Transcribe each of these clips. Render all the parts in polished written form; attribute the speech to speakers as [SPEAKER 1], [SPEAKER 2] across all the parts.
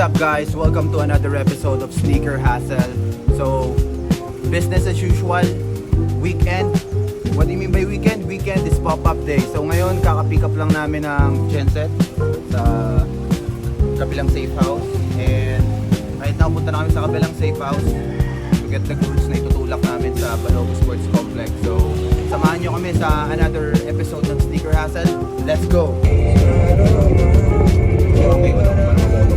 [SPEAKER 1] up guys? Welcome to another episode of Sneaker Hassle. So, business as usual, weekend. What do you mean by weekend? Weekend is pop-up day. So ngayon, kaka-pick up lang namin ng genset sa kabilang safe house. And right now, punta na kami sa kabilang safe house to get the goods na itutulak namin sa Balogo Sports Complex. So, samahan nyo kami sa another episode ng Sneaker Hassle. Let's go! Okay, wala ko pa ng photo.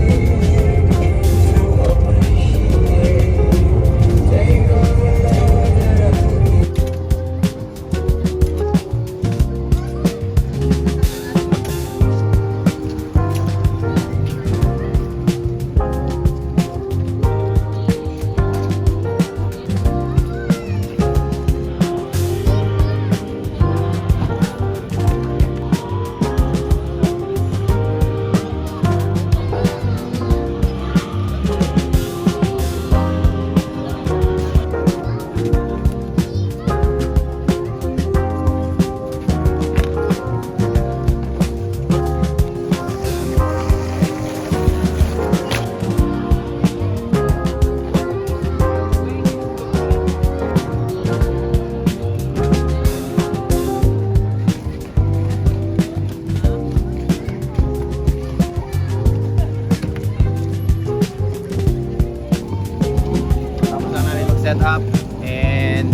[SPEAKER 1] Up and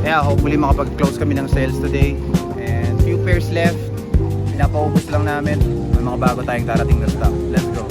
[SPEAKER 1] yeah, hopefully makapag-close kami ng sales today and few pairs left, pinapaubos lang namin. May mga bago tayong darating na stock. Let's go.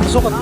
[SPEAKER 2] Sukat.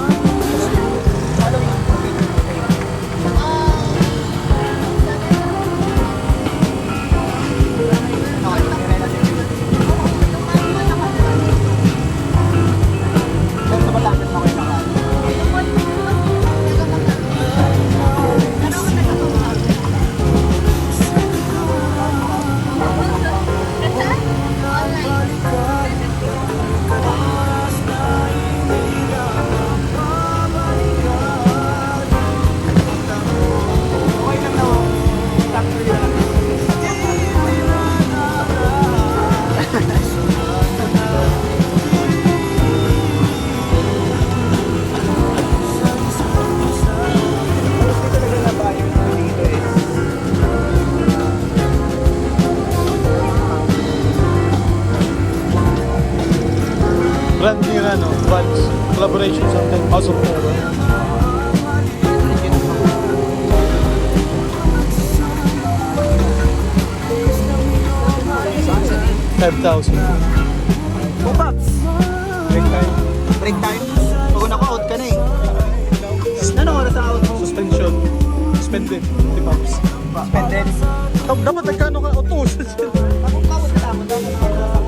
[SPEAKER 2] Brand new na, no? Vibes. Collaboration something. House of Terror. $5,000.
[SPEAKER 1] Pupaps!
[SPEAKER 2] Break time.
[SPEAKER 1] Break time? Pag naka-out ka na eh. Ano oras ang out mo?
[SPEAKER 2] Suspension. Suspended. Di pops.
[SPEAKER 1] Suspended?
[SPEAKER 2] Dapat nagkano ka? Utos.
[SPEAKER 1] Ako pawag ka tama. Dapat naka-out.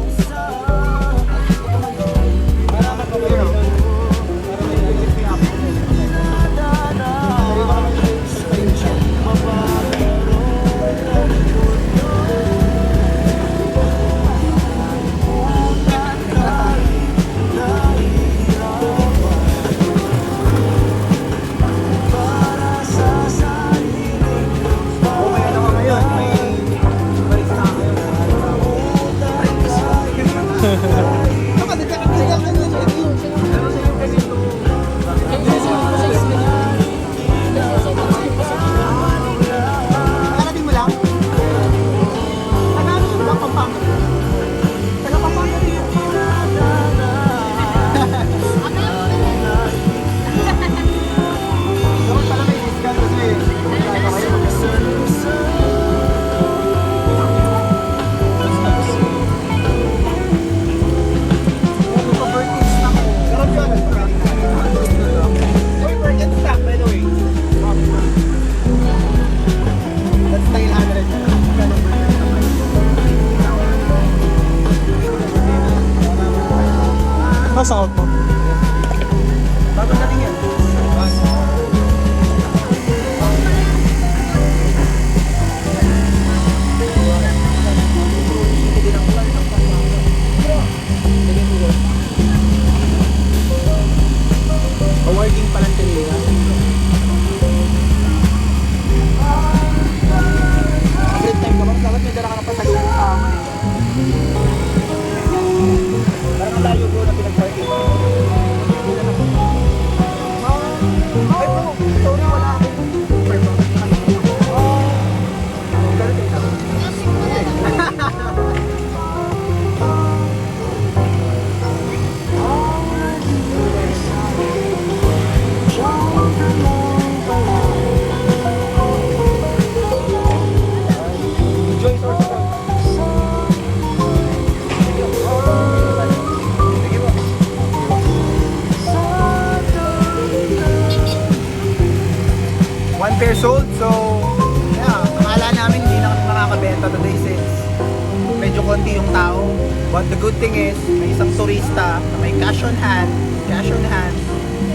[SPEAKER 1] 1 pair sold. So, yeah, akala namin hindi na kami makakabenta today since medyo konti yung tao. But the good thing is, may isang turista na may cash on hand,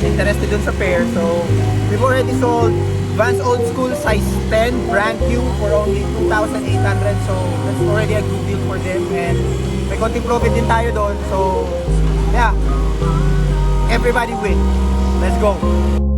[SPEAKER 1] interested dun sa pair. So, we've already sold Vans Old School size 10 brand new for only 2,800. So, that's already a good deal for them. And may konting profit din tayo doon. So, yeah, everybody win. Let's go!